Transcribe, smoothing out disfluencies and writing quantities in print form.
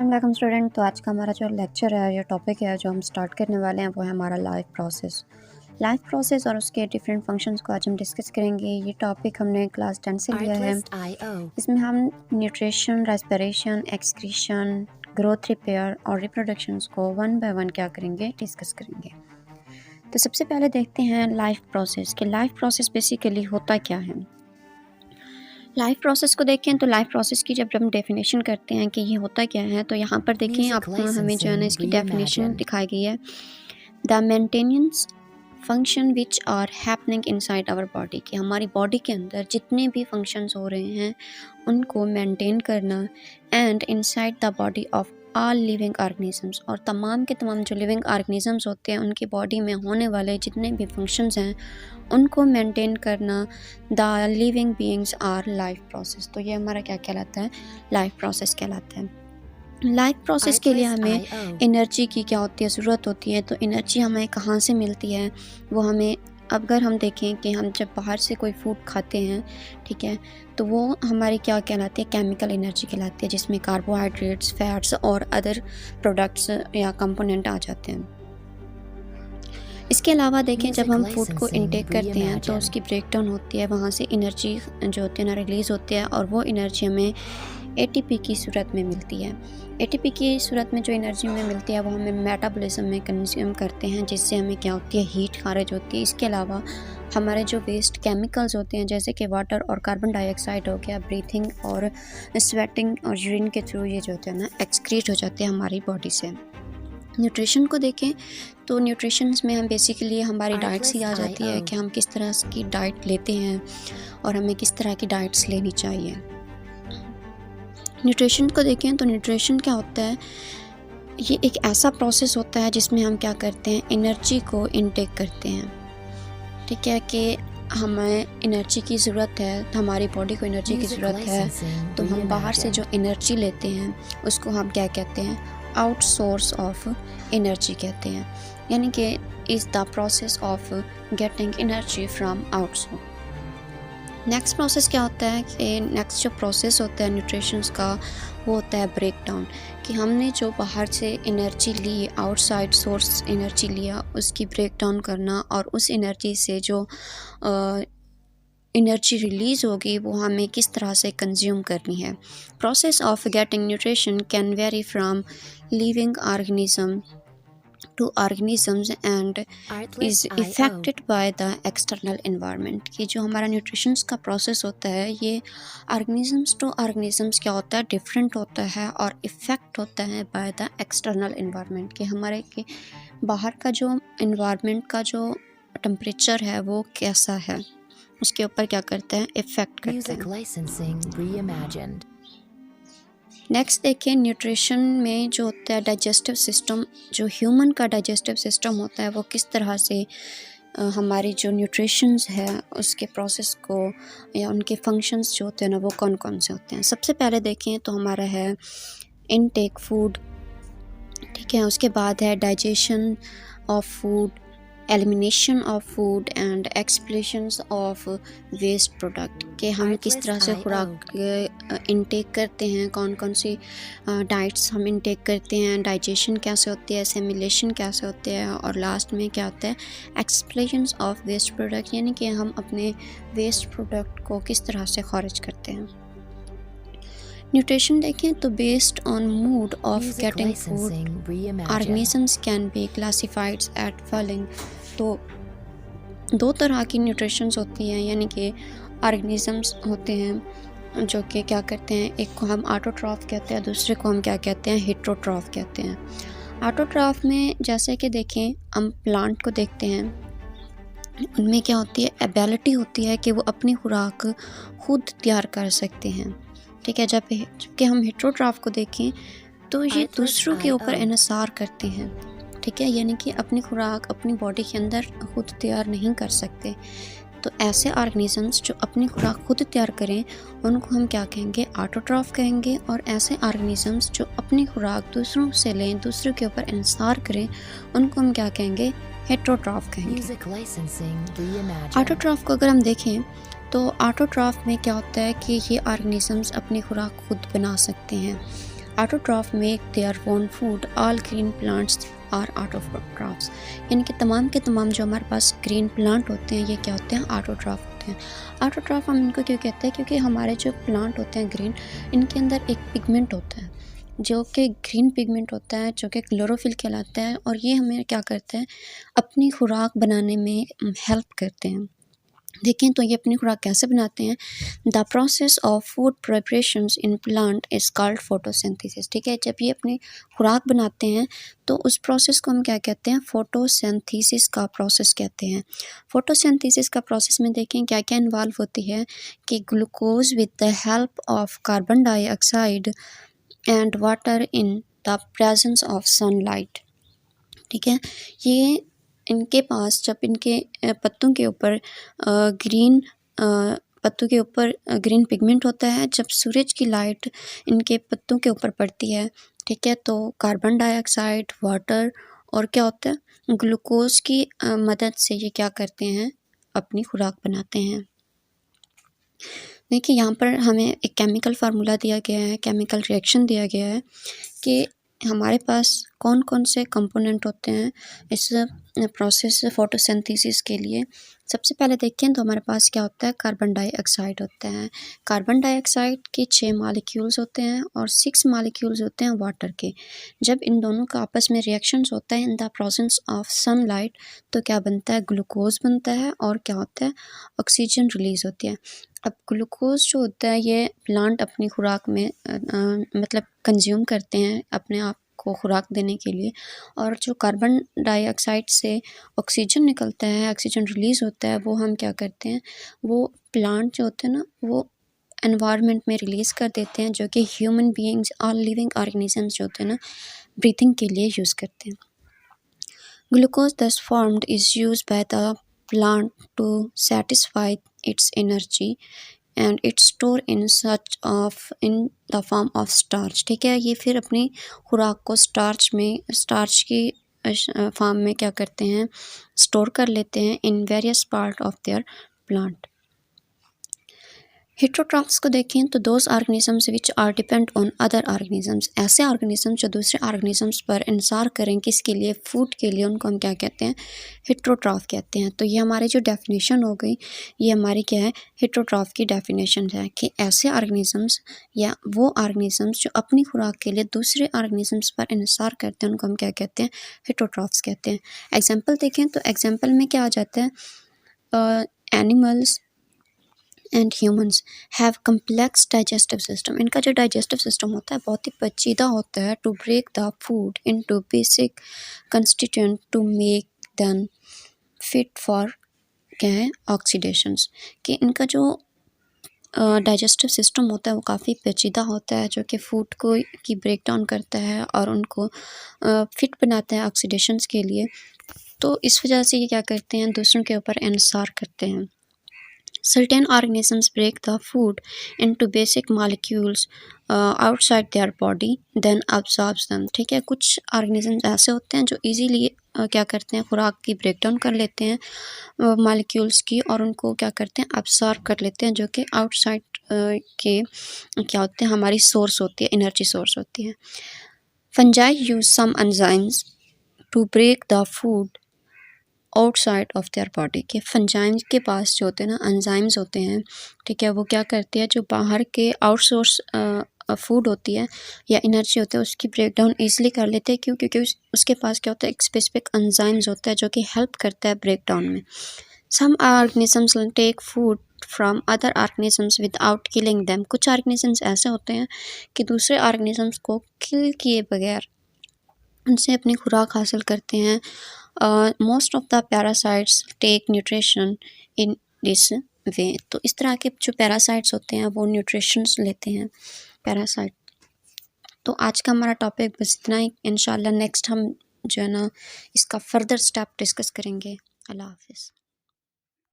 अस्सलाम वालेकुम स्टूडेंट। तो आज का हमारा जो लेक्चर है या टॉपिक है जो हम स्टार्ट करने वाले हैं वो है हमारा लाइफ प्रोसेस और उसके डिफरेंट फंक्शंस को आज हम डिस्कस करेंगे। ये टॉपिक हमने क्लास 10 से लिया है। इसमें हम nutrition, respiration, excretion, growth, repair और रिप्रोडक्शंस को वन बाय वन क्या करेंगे, डिस्कस करेंगे। तो सबसे पहले देखते हैं लाइफ प्रोसेस कि लाइफ प्रोसेस बेसिकली होता क्या है। लाइफ प्रोसेस को देखें तो लाइफ प्रोसेस की जब हम डेफिनेशन करते हैं कि ये होता क्या है, तो यहाँ पर देखें आपको हमें जो है ना इसकी डेफिनेशन दिखाई गई है। The maintenance function which are happening inside our body, कि हमारी बॉडी के अंदर जितने भी फंक्शंस हो रहे हैं उनको मेंटेन करना, and inside the body of all living organisms, और तमाम के तमाम जो लिविंग ऑर्गेनिजम्स होते हैं उनकी बॉडी में होने वाले जितने भी फंक्शंस हैं उनको मेंटेन करना। The living beings our life process. तो ये हमारा क्या कहलाता है, लाइफ प्रोसेस कहलाता है। लाइफ प्रोसेस के लिए हमें एनर्जी की क्या होती है, ज़रूरत होती है। तो एनर्जी हमें कहाँ से मिलती है, वो हमें, अगर हम देखें कि हम जब बाहर से कोई फूड खाते हैं, ठीक है, तो वो हमारी क्या कहलाती है, केमिकल एनर्जी कहलाती है, जिसमें कार्बोहाइड्रेट्स, फैट्स और अदर प्रोडक्ट्स या कंपोनेंट आ जाते हैं। इसके अलावा देखें जब हम फूड को इंटेक करते हैं तो उसकी ब्रेकडाउन होती है, वहाँ से एनर्जी जो होती है ना रिलीज़ होती है, और वो एनर्जी हमें एटीपी की सूरत में मिलती है। एटीपी की सूरत में जो एनर्जी हमें मिलती है वो हमें मेटाबॉलिज्म में कंज्यूम करते हैं, जिससे हमें क्या होती है, हीट खारिज होती है। इसके अलावा हमारे जो वेस्ट केमिकल्स होते हैं जैसे कि वाटर और कार्बन डाइऑक्साइड हो गया, ब्रीथिंग और स्वेटिंग और यूरिन के थ्रू ये जो होते हैं ना एक्सक्रीट हो जाते हैं हमारी बॉडी से। न्यूट्रिशन को देखें तो न्यूट्रिशंस में हम बेसिकली हमारी डाइट्स ही आ जाती है कि हम किस तरह की डाइट लेते हैं और हमें किस तरह की डाइट्स लेनी चाहिए। न्यूट्रिशन को देखें तो न्यूट्रिशन क्या होता है, ये एक ऐसा प्रोसेस होता है जिसमें हम क्या करते हैं, एनर्जी को इनटेक करते हैं। ठीक है, कि हमें एनर्जी की ज़रूरत है, हमारी बॉडी को एनर्जी की ज़रूरत है, तो हम बाहर से जो एनर्जी लेते हैं उसको हम क्या कहते हैं, आउट सोर्स ऑफ एनर्जी कहते हैं। यानी कि is the process of getting energy from outside. Next process क्या होता है कि नेक्स्ट जो प्रोसेस होता है न्यूट्रिशंस का वो होता है ब्रेक डाउन, कि हमने जो बाहर से एनर्जी ली, आउटसाइड सोर्स एनर्जी लिया, उसकी ब्रेक डाउन करना, और उस एनर्जी से जो एनर्जी रिलीज़ होगी वो हमें किस तरह से कंज्यूम करनी है। Process of getting nutrition can very from living organism to organisms and is affected by the external environment. कि जो हमारा न्यूट्रिशंस का प्रोसेस होता है ये ऑर्गेनिजम्स टू ऑर्गेनिजम्स क्या होता है, डिफरेंट होता है और इफ़ेक्ट होता है बाय द एक्सटर्नल इन्वायरमेंट, कि हमारे के बाहर का जो इन्वायरमेंट का जो टेम्परेचर है वो कैसा है, उसके ऊपर क्या करते हैं, इफ़ेक्ट करते हैं। नेक्स्ट देखिए न्यूट्रिशन में जो होता है डाइजेस्टिव सिस्टम, जो ह्यूमन का डाइजेस्टिव सिस्टम होता है वो किस तरह से हमारी जो न्यूट्रिशंस है उसके प्रोसेस को या उनके फंक्शंस जो होते हैं ना वो कौन कौन से होते हैं। सबसे पहले देखें तो हमारा है इनटेक फूड, ठीक है, उसके बाद है digestion of food, elimination of food and expulsions of waste product, कि हम किस तरह से खुराक इनटेक करते हैं, कौन कौन सी डाइट्स हम इनटेक करते हैं, डाइजेशन कैसे होती है, एसिमिलेशन कैसे होते हैं, और लास्ट में क्या होता है, एक्सप्लेशंस ऑफ वेस्ट प्रोडक्ट, यानी कि हम अपने वेस्ट प्रोडक्ट को किस तरह से खारिज करते हैं। न्यूट्रिशन देखें तो based on mood of getting food organisms can be classified at following. तो दो तरह की न्यूट्रिशंस होती हैं, यानी कि ऑर्गेनिजम्स होते हैं जो कि क्या करते हैं, एक को हम ऑटोट्रॉफ कहते हैं, दूसरे को हम क्या कहते हैं, हेटेरोट्रॉफ कहते हैं। ऑटोट्रॉफ में जैसे कि देखें हम प्लांट को देखते हैं, उनमें क्या होती है, एबिलिटी होती है कि वो अपनी खुराक खुद तैयार कर सकते हैं, ठीक है। जबकि हम हेटेरोट्रॉफ को देखें तो ये दूसरों के ऊपर इन्हिसार करते हैं, ठीक है, यानी कि अपनी खुराक अपनी बॉडी के अंदर खुद तैयार नहीं कर सकते। तो ऐसे ऑर्गेनिजम्स जो अपनी खुराक खुद तैयार करें उनको हम क्या कहेंगे, ऑटोट्रॉफ कहेंगे, और ऐसे ऑर्गेनिजम्स जो अपनी खुराक दूसरों से लें, दूसरों के ऊपर इन्हिसार करें, उनको हम क्या कहेंगे, हेटेरोट्रॉफ कहेंगे। ऑटोट्रॉफ को अगर हम देखें तो ऑटोट्रॉफ में क्या होता है कि ये ऑर्गेनिजम्स अपनी खुराक खुद बना सकते हैं, autotroph make their own food, all green plants are autotrophs. यानी कि तमाम के तमाम जो हमारे पास ग्रीन प्लांट होते हैं ये क्या होते हैं, ऑटोट्रॉफ होते हैं। ऑटोट्रॉफ हम इनको क्यों कहते हैं, क्योंकि हमारे जो प्लांट होते हैं ग्रीन, इनके अंदर एक पिगमेंट होता है जो कि ग्रीन पिगमेंट होता है, जो कि क्लोरोफिल कहलाता है, और ये हमें क्या करते हैं, अपनी खुराक बनाने में हेल्प करते हैं। देखें तो ये अपनी खुराक कैसे बनाते हैं। The process of food preparations in plant is called photosynthesis. ठीक है, जब ये अपनी खुराक बनाते हैं तो उस प्रोसेस को हम क्या कहते हैं, फोटोसिंथेसिस का प्रोसेस कहते हैं। फोटोसिंथेसिस का प्रोसेस में देखें क्या क्या इन्वॉल्व होती है कि glucose with the help of carbon dioxide and water in the presence of sunlight. ठीक है, ये इनके पास जब इनके पत्तों के ऊपर ग्रीन पत्तों के ऊपर ग्रीन पिगमेंट होता है, जब सूरज की लाइट इनके पत्तों के ऊपर पड़ती है, ठीक है, तो कार्बन डाइऑक्साइड, वाटर और क्या होता है, ग्लूकोज की मदद से ये क्या करते हैं, अपनी खुराक बनाते हैं। देखिए यहाँ पर हमें एक केमिकल फार्मूला दिया गया है, केमिकल रिएक्शन दिया गया है कि हमारे पास कौन कौन से कंपोनेंट होते हैं इस प्रोसेस फोटोसिंथेसिस के लिए। सबसे पहले देखें तो हमारे पास क्या होता है, कार्बन डाइऑक्साइड होता है। कार्बन डाइऑक्साइड के 6 मॉलिक्यूल्स होते हैं और 6 मॉलिक्यूल्स होते हैं वाटर के। जब इन दोनों का आपस में रिएक्शंस होता है in the presence of sunlight, तो क्या बनता है, ग्लूकोज बनता है और क्या होता है, ऑक्सीजन रिलीज़ होती है। अब ग्लूकोज जो होता है ये प्लांट अपनी खुराक में मतलब कंज्यूम करते हैं अपने आप को खुराक देने के लिए, और जो कार्बन डाइऑक्साइड से ऑक्सीजन निकलता है, ऑक्सीजन रिलीज़ होता है, वो हम क्या करते हैं, वो प्लांट जो होते हैं ना वो एनवायरनमेंट में रिलीज़ कर देते हैं, जो कि ह्यूमन बीइंग्स और लिविंग ऑर्गेनिजम्स जो होते हैं ना ब्रीथिंग के लिए यूज़ करते हैं। Glucose thus formed is used by the plant to satisfy its energy and it's stored in the form of starch। ठीक है, ये फिर अपनी खुराक को स्टार्च की फॉर्म में क्या करते हैं, स्टोर कर लेते हैं in various part of their plant. Heterotrophs को देखें तो those organisms which are depend on other organisms, ऐसे ऑर्गेनिजम्स जो दूसरे ऑर्गेनिजम्स पर इंसार करें किसके लिए, फूड के लिए, उनको हम क्या कहते हैं, हेट्रोट्रॉफ कहते हैं। तो ये हमारी जो डेफिनेशन हो गई, ये हमारी क्या है, हेट्रोट्रॉफ की डेफिनेशन है कि ऐसे ऑर्गेनिजम्स या वो ऑर्गेनिजम्स जो अपनी खुराक के लिए दूसरे ऑर्गेनिजम्स पर इंसार करते हैं उनको हम क्या कहते हैं, हेट्रोट्रॉफ्स कहते हैं। एग्जाम्पल देखें तो एग्जाम्पल में क्या आ जाता है, animals and humans have complex digestive system. इनका जो डाइजेस्टिव सिस्टम होता है बहुत ही पेचीदा होता है, to break the food into basic constituent to make them fit for क्या है, ऑक्सीडेशंस। कि इनका जो डाइजेस्टिव सिस्टम होता है वो काफ़ी पेचीदा होता है, जो कि फूड को की ब्रेक डाउन करता है और उनको फिट बनाता है ऑक्सीडेशंस के लिए। तो इस वजह से ये क्या करते हैं, दूसरों के ऊपर इंसार करते हैं। Certain organisms break the food into basic molecules outside their body then absorbs them। ठीक है, कुछ ऑर्गेनिजम्स ऐसे होते हैं जो इजीली क्या करते हैं, खुराक की ब्रेक डाउन कर लेते हैं मॉलिक्यूल्स की, और उनको क्या करते हैं, अब्सॉर्ब कर लेते हैं, जो कि आउटसाइड के क्या होते हैं, हमारी सोर्स होती है, एनर्जी सोर्स होती है। Fungi use some enzymes to break the food outside of their body. के फंजाइम्स के पास जो होते हैं ना, एंजाइम्स होते हैं, ठीक है, वो क्या करती है, जो बाहर के आउटसोर्स फूड होती है या एनर्जी होता है उसकी ब्रेक डाउन ईजिली कर लेते हैं। क्यों, क्योंकि उसके पास क्या होता है, एक स्पेसिफिक एंजाइम्स होता है जो कि हेल्प करता है ब्रेक डाउन में। Some organisms take food from other organisms without killing them. कुछ ऑर्गेनिजम्स ऐसे होते हैं कि दूसरे ऑर्गेनिजम्स को किल किए बगैर उनसे अपनी खुराक हासिल करते हैं। Most of the parasites take nutrition in this way. तो इस तरह के जो पैरासाइट्स होते हैं वो न्यूट्रिशंस लेते हैं, पैरासाइट। तो आज का हमारा टॉपिक बस इतना ही। इंशाल्लाह नेक्स्ट हम जो है ना इसका फर्दर स्टेप डिस्कस करेंगे। अल्लाह हाफिज़।